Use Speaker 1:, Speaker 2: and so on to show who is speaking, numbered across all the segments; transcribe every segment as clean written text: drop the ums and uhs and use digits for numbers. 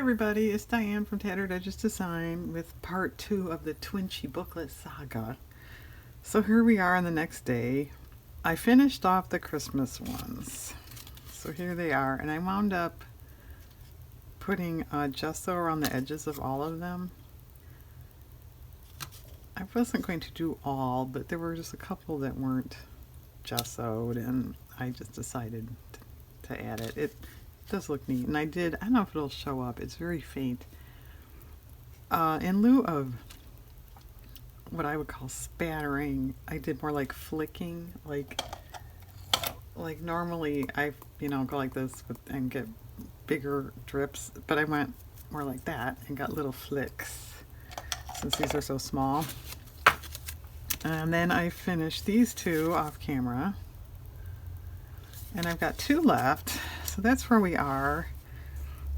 Speaker 1: everybody, it's Diane from Tattered Edges Design with part 2 of the Twinchie booklet saga. So here we are on the next day. I finished off the Christmas ones. So here they are, and I wound up putting gesso around the edges of all of them. I wasn't going to do all, but there were just a couple that weren't gessoed, and I just decided to add it. It does look neat, and I don't know if it'll show up, it's very faint. In lieu of what I would call spattering, I did more like flicking, like normally I go like this and get bigger drips, but I went more like that and got little flicks since these are so small. And then I finished these two off camera, and I've got two left. So that's where we are.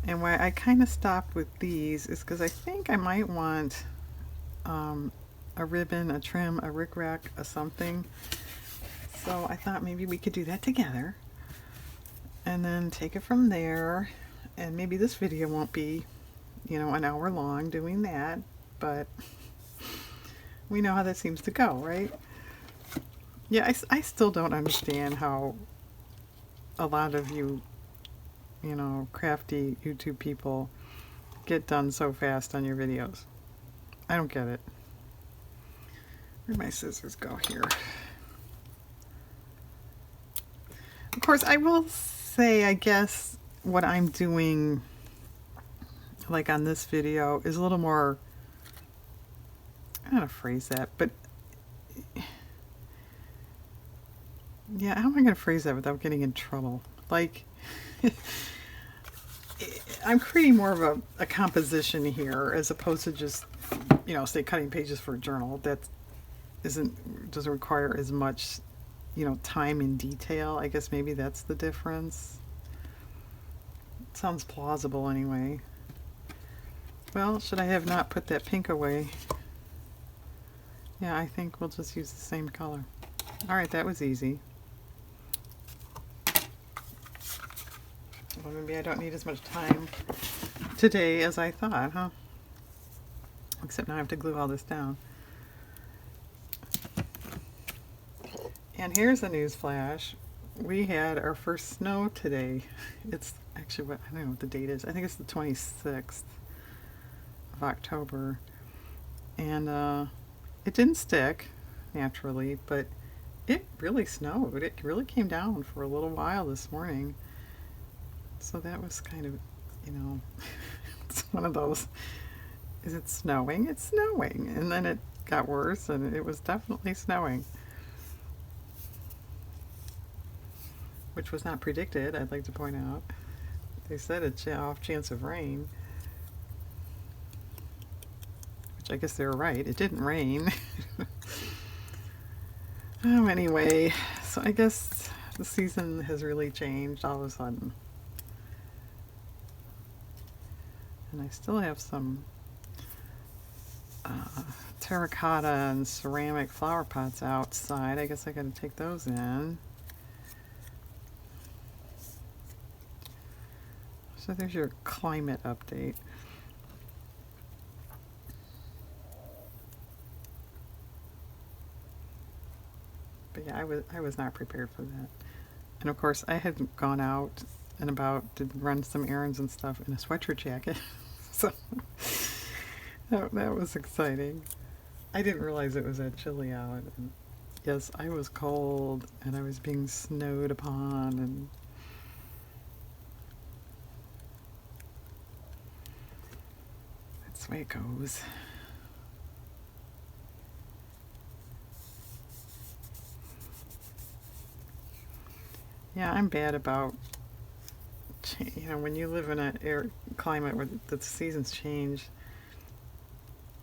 Speaker 1: And why I kind of stopped with these is because I think I might want a ribbon, a trim, a rickrack, a something. So I thought maybe we could do that together and then take it from there. And maybe this video won't be, an hour long doing that, but we know how that seems to go, right? Yeah, I still don't understand how a lot of you crafty YouTube people get done so fast on your videos. I don't get it. Where'd my scissors go here? Of course, I will say, I guess, what I'm doing, like on this video, is a little more, I don't know how to phrase that, but yeah, how am I going to phrase that without getting in trouble? Like, I'm creating more of a composition here as opposed to just, say cutting pages for a journal. That doesn't require as much, time and detail. I guess maybe that's the difference. It sounds plausible anyway. Well, should I have not put that pink away? Yeah, I think we'll just use the same color. All right, that was easy. Well, maybe I don't need as much time today as I thought, huh? Except now I have to glue all this down. And here's a news flash. We had our first snow today. It's actually, I don't know what the date is. I think it's the 26th of October. And it didn't stick, naturally, but it really snowed. It really came down for a little while this morning. So that was kind of, it's one of those, is it snowing? It's snowing. And then it got worse, and it was definitely snowing. Which was not predicted, I'd like to point out. They said it's off chance of rain. Which I guess they were right. It didn't rain. Oh, anyway, so I guess the season has really changed all of a sudden. And I still have some terracotta and ceramic flower pots outside. I guess I gotta take those in. So there's your climate update. But yeah, I was not prepared for that. And of course, I had gone out and about to run some errands and stuff in a sweatshirt jacket. So that was exciting. I didn't realize it was that chilly out. And yes, I was cold and I was being snowed upon, and that's the way it goes. Yeah, I'm bad about, when you live in a climate where the seasons change.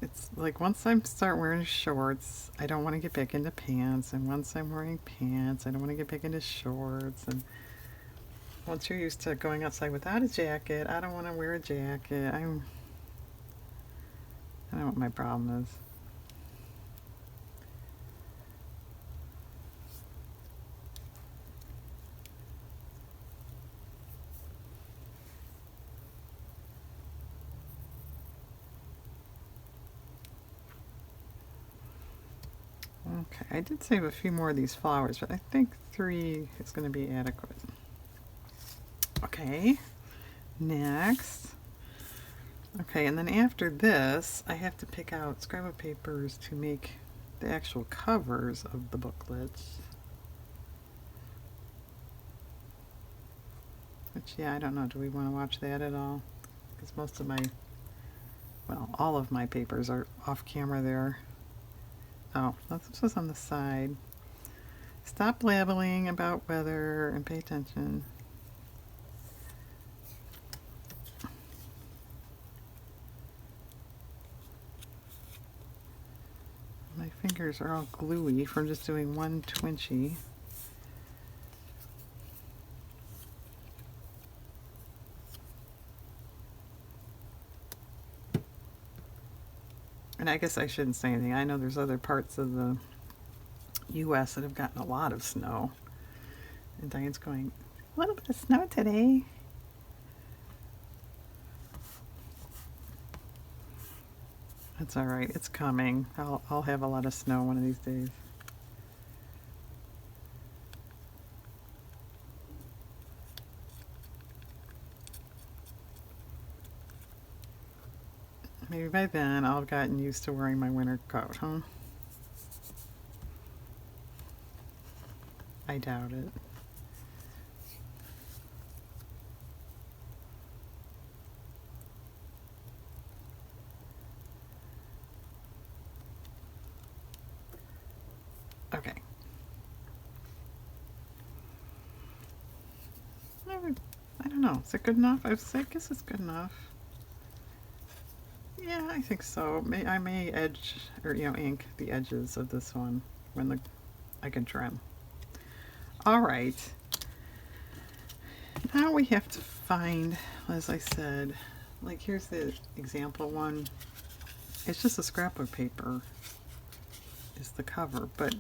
Speaker 1: It's like once I start wearing shorts, I don't want to get back into pants. And once I'm wearing pants, I don't want to get back into shorts. And once you're used to going outside without a jacket, I don't want to wear a jacket. I don't know what my problem is. Okay, I did save a few more of these flowers, but I think 3 is going to be adequate. Okay, next. Okay, and then after this, I have to pick out scrapbook papers to make the actual covers of the booklets. Which, yeah, I don't know. Do we want to watch that at all? Because most of my, well, all of my papers are off camera there. Oh, this was on the side. Stop blabbling about weather and pay attention. My fingers are all gluey from just doing one Twinchie. And I guess I shouldn't say anything. I know there's other parts of the U.S. that have gotten a lot of snow. And Diane's going, a little bit of snow today. That's all right. It's coming. I'll have a lot of snow one of these days. Maybe by then I'll have gotten used to wearing my winter coat, huh? I doubt it. Okay. I don't know. Is it good enough? I guess it's good enough. Yeah, I think so. I may edge or ink the edges of this one when I can trim. All right. Now we have to find, as I said, like here's the example one. It's just a scrapbook paper is the cover, but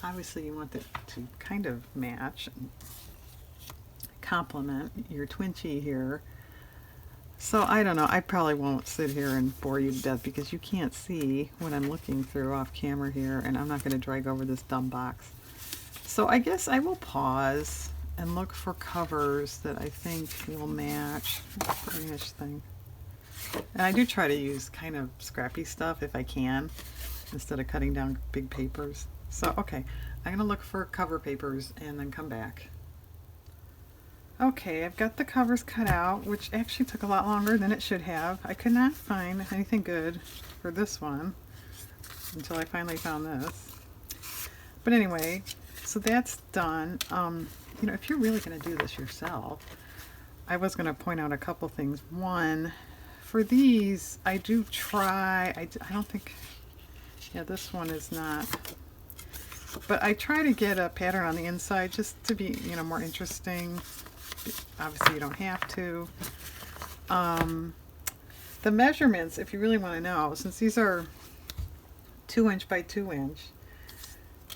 Speaker 1: obviously you want it to kind of match and complement your Twinchie here. So I don't know, I probably won't sit here and bore you to death because you can't see what I'm looking through off camera here, and I'm not going to drag over this dumb box. So I guess I will pause and look for covers that I think will match this greenish thing. And I do try to use kind of scrappy stuff if I can, instead of cutting down big papers. So, okay, I'm going to look for cover papers and then come back. Okay, I've got the covers cut out, which actually took a lot longer than it should have. I could not find anything good for this one until I finally found this. But anyway, so that's done. You know, if you're really going to do this yourself, I was going to point out a couple things. One, for these, I do try, I don't think, yeah, this one is not, but I try to get a pattern on the inside just to be, you know, more interesting. Obviously you don't have to. The measurements, if you really want to know, since these are 2 inch by 2 inch,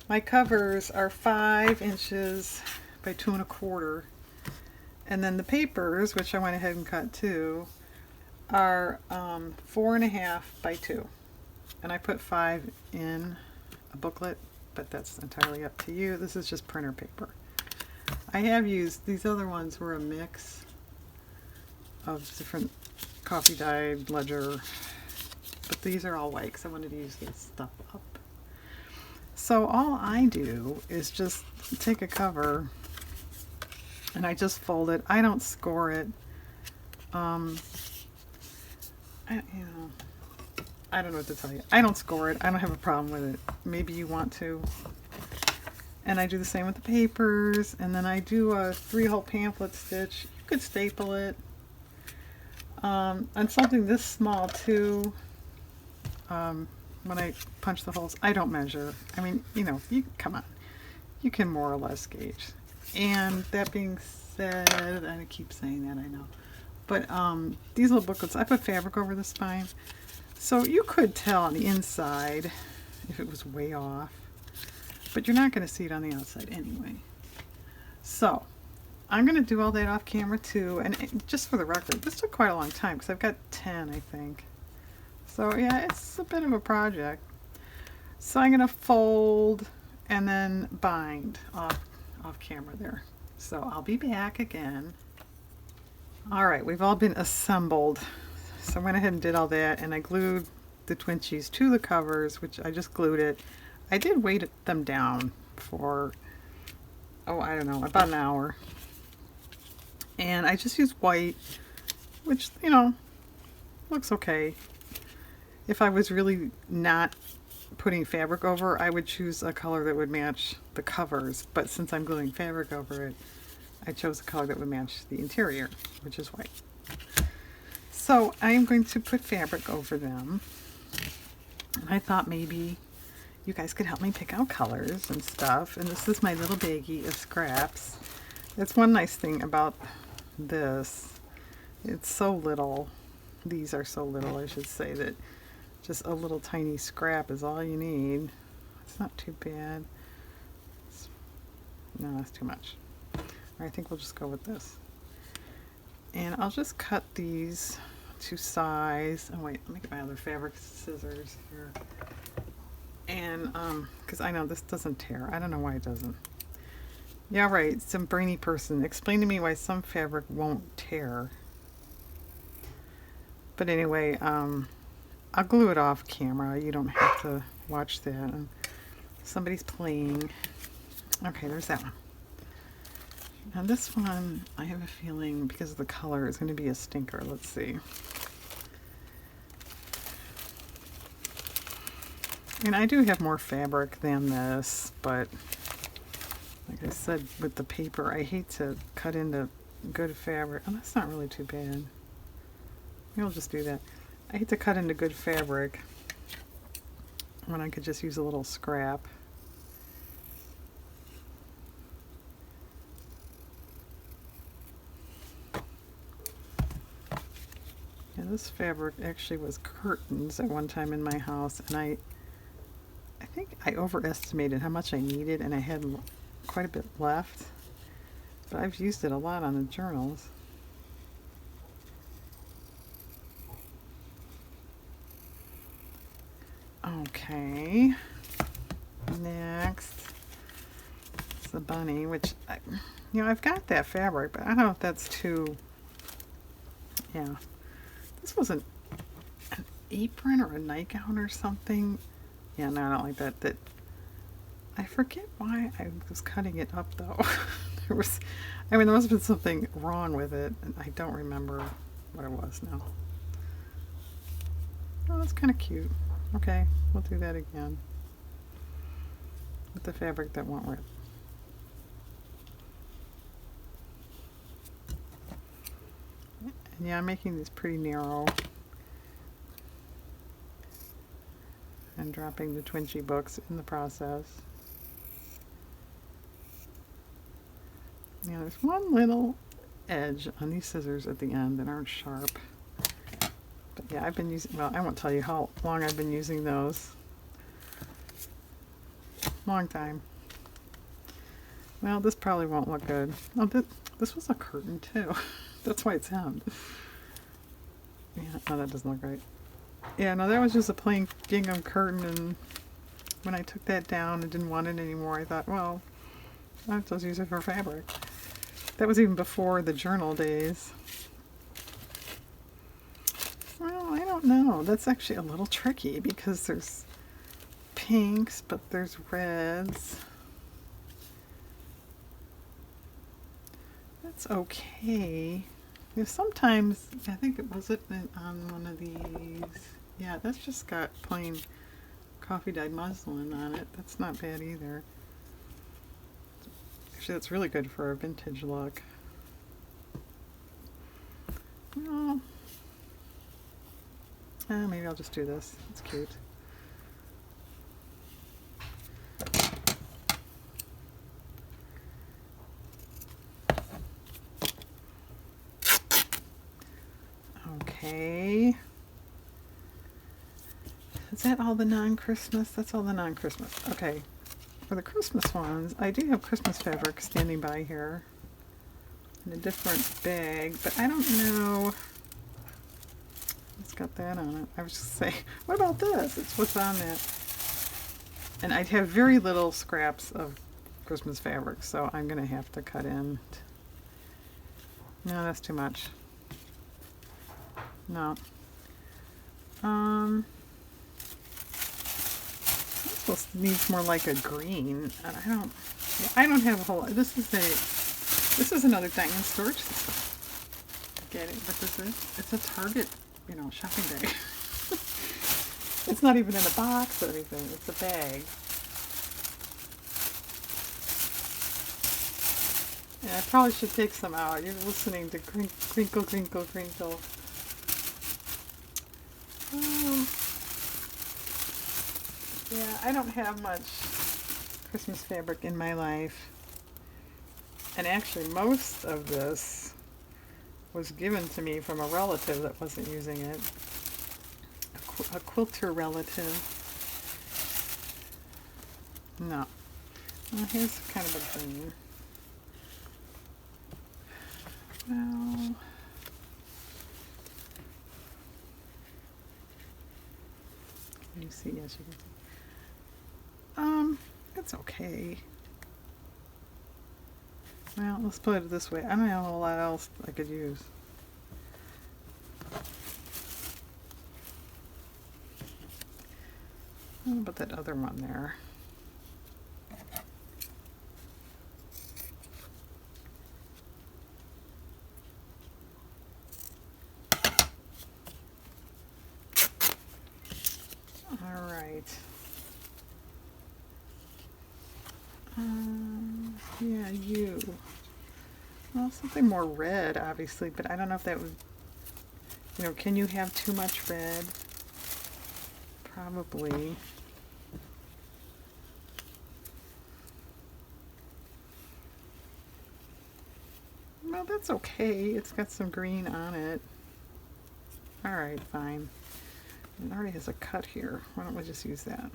Speaker 1: my covers are 5 inches by 2 1/4, and then the papers, which I went ahead and cut too, are 4 1/2 by 2, and I put 5 in a booklet, but that's entirely up to you. This is just printer paper. I have used, these other ones were a mix of different coffee dyed ledger, but these are all white because I wanted to use this stuff up. So all I do is just take a cover and I just fold it. I don't score it. I don't know what to tell you. I don't score it. I don't have a problem with it. Maybe you want to. And I do the same with the papers, and then I do a 3-hole pamphlet stitch. You could staple it. On something this small too, when I punch the holes, I don't measure. I mean, you know, come on. You can more or less gauge. And that being said, I keep saying that, I know. But these little booklets, I put fabric over the spine. So you could tell on the inside if it was way off. But you're not going to see it on the outside anyway. So I'm going to do all that off camera too. And just for the record, this took quite a long time because I've got 10, I think. So yeah, it's a bit of a project. So I'm going to fold and then bind off camera there. So I'll be back again. All right, we've all been assembled. So I went ahead and did all that, and I glued the Twinchies to the covers, which I just glued it. I did weight them down for, oh, I don't know, about an hour. And I just used white, which, you know, looks okay. If I was really not putting fabric over, I would choose a color that would match the covers. But since I'm gluing fabric over it, I chose a color that would match the interior, which is white. So I'm going to put fabric over them. And I thought maybe you guys could help me pick out colors and stuff. And this is my little baggie of scraps. That's one nice thing about this. It's so little. These are so little, I should say, that just a little tiny scrap is all you need. It's not too bad. No, that's too much. I think we'll just go with this. And I'll just cut these to size. Oh wait, let me get my other fabric scissors here. And because I know this doesn't tear. I don't know why it doesn't. Yeah, right, some brainy person. Explain to me why some fabric won't tear. But anyway, I'll glue it off camera. You don't have to watch that. Somebody's playing. Okay, there's that one. Now this one, I have a feeling, because of the color, is going to be a stinker. Let's see. And I do have more fabric than this, but like I said, with the paper, I hate to cut into good fabric. Oh, that's not really too bad. Maybe I'll just do that. I hate to cut into good fabric when I could just use a little scrap. And this fabric actually was curtains at one time in my house, and I think I overestimated how much I needed, and I had quite a bit left. But I've used it a lot on the journals. Okay. Next, it's the bunny, which I've got that fabric, but I don't know if that's too. Yeah. This was an apron or a nightgown or something. Yeah, no, I don't like that. That I forget why I was cutting it up though. there must have been something wrong with it, and I don't remember what it was now. Oh, that's kind of cute. Okay, we'll do that again with the fabric that won't rip. Yeah, I'm making these pretty narrow and dropping the Twinchie books in the process. Yeah, there's one little edge on these scissors at the end that aren't sharp. But yeah, I've been using, well, I won't tell you how long I've been using those. Long time. Well, this probably won't look good. Oh, this was a curtain too. That's why it's hemmed. Yeah, no, that doesn't look right. Yeah, no, that was just a plain gingham curtain, and when I took that down and didn't want it anymore, I thought, well, I'll just use it for fabric. That was even before the journal days. Well, I don't know. That's actually a little tricky because there's pinks, but there's reds. That's okay. Sometimes, I think it was on one of these. Yeah, that's just got plain coffee dyed muslin on it. That's not bad either. Actually, that's really good for a vintage look. Well, maybe I'll just do this. It's cute. Okay. Is that all the non-Christmas? That's all the non-Christmas. Okay. For the Christmas ones, I do have Christmas fabric standing by here in a different bag, but I don't know. It's got that on it. I was just saying, what about this? It's what's on that And I'd have very little scraps of Christmas fabric, so I'm going to have to cut in. No, that's too much. No. This supposed to needs more like a green. And I don't have a whole. This is another thing in storage. Get it? What this is? It's a Target, shopping bag. It's not even in a box or anything. It's a bag. And I probably should take some out. You're listening to crinkle, crinkle, crinkle. Yeah, I don't have much Christmas fabric in my life. And actually, most of this was given to me from a relative that wasn't using it. A quilter relative. No. Well, here's kind of a green. Well, can you see? Yes, you can see. It's okay. Well, let's put it this way. I don't have a whole lot else I could use. What about that other one there? All right. Yeah, you. Well, something more red, obviously, but I don't know if that would, can you have too much red? Probably. Well, that's okay. It's got some green on it. All right, fine. It already has a cut here. Why don't we just use that?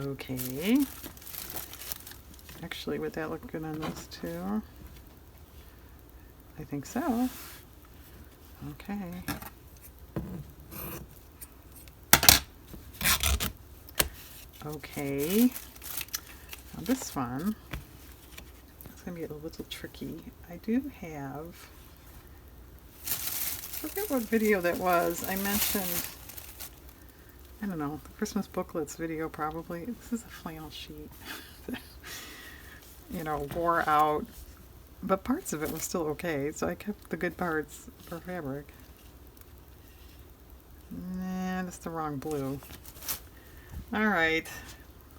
Speaker 1: Okay. Actually, would that look good on this too? I think so. Okay. Okay. Now this one, it's going to be a little tricky. I do have, I forget what video that was. I mentioned, I don't know, the Christmas Booklets video probably. This is a flannel sheet. Wore out, but parts of it were still okay, so I kept the good parts for fabric. Nah, that's the wrong blue. Alright,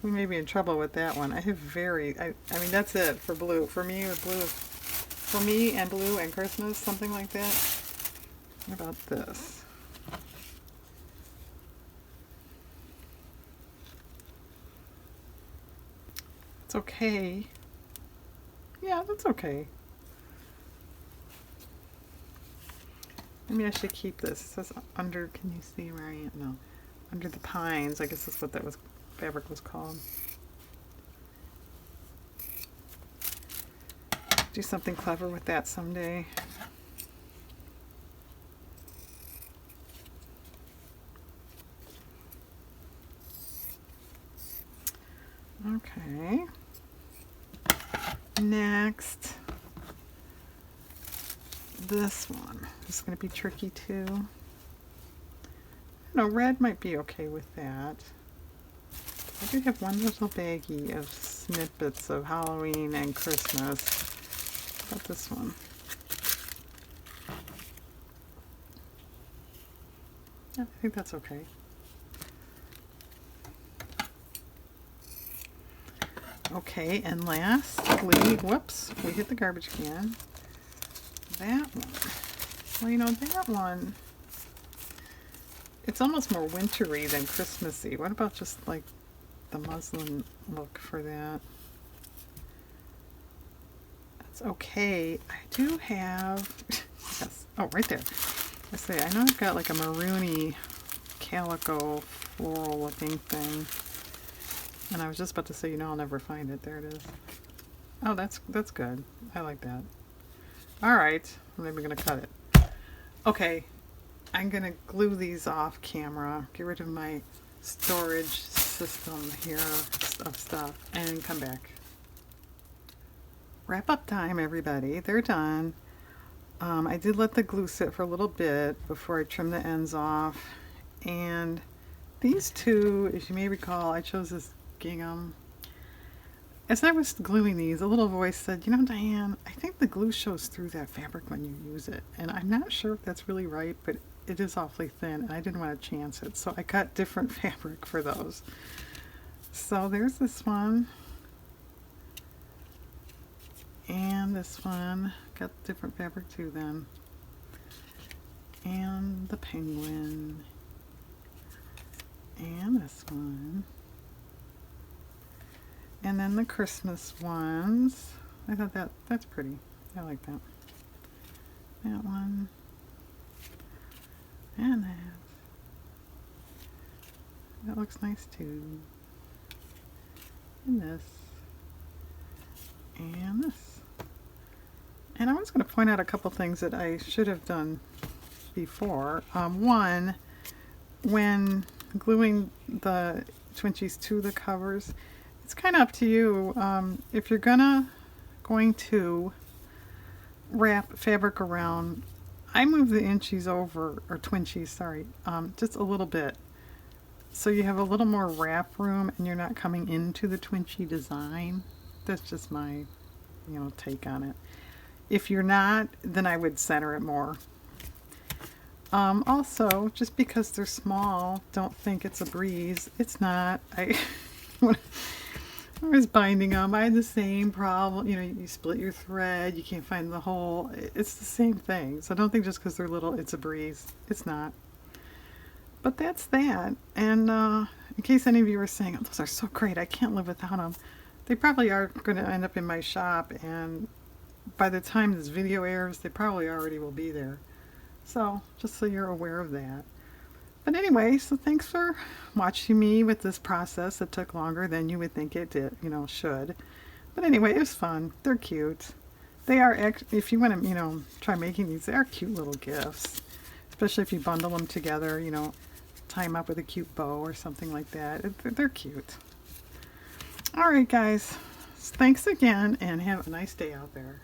Speaker 1: we may be in trouble with that one. I have I mean, that's it for blue. For me, with blue, for me and blue and Christmas, something like that. What about this? It's okay. Yeah, that's okay. Maybe I should keep this. It says under, can you see where I am? No. Under the pines. I guess that's what that fabric was called. Do something clever with that someday. Okay. Next, this one. This is going to be tricky too. No, red might be okay with that. I do have one little baggie of snippets of Halloween and Christmas. How about this one? Yeah, I think that's okay. Okay, and lastly, whoops, we hit the garbage can. That one. Well, that one, it's almost more wintry than Christmassy. What about just like the muslin look for that? That's okay. I do have, yes, oh, right there. I say, I know I've got like a maroony calico floral looking thing. And I was just about to say, I'll never find it. There it is. Oh, that's good. I like that. All right, I'm maybe gonna cut it. Okay, I'm gonna glue these off camera. Get rid of my storage system here of stuff, and come back. Wrap up time, everybody. They're done. I did let the glue sit for a little bit before I trim the ends off, and these two, as you may recall, I chose this gingham. As I was gluing these, a little voice said, you know, Diane, I think the glue shows through that fabric when you use it. And I'm not sure if that's really right, but it is awfully thin, and I didn't want to chance it. So I got different fabric for those. So there's this one. And this one. Got different fabric too then. And the penguin. And this one. And then the Christmas ones. I thought that's pretty. I like that. That one. And that. That looks nice too. And this. And this. And I was going to point out a couple things that I should have done before. One, when gluing the Twinchies to the covers, it's kind of up to you. If you're going to wrap fabric around, I move the inchies over, or Twinchies, sorry, just a little bit. So you have a little more wrap room and you're not coming into the Twinchie design. That's just my, take on it. If you're not, then I would center it more. Also, just because they're small, don't think it's a breeze. It's not. When I was binding them, I had the same problem. You split your thread, you can't find the hole. It's the same thing. So don't think just because they're little, it's a breeze. It's not. But that's that. And in case any of you are saying, oh, those are so great, I can't live without them. They probably are going to end up in my shop, and by the time this video airs, they probably already will be there. So just so you're aware of that. But anyway, so thanks for watching me with this process that took longer than you would think it did, should. But anyway, it was fun. They're cute. They are, if you want to, try making these, they are cute little gifts. Especially if you bundle them together, tie them up with a cute bow or something like that. They're cute. All right, guys. Thanks again, and have a nice day out there.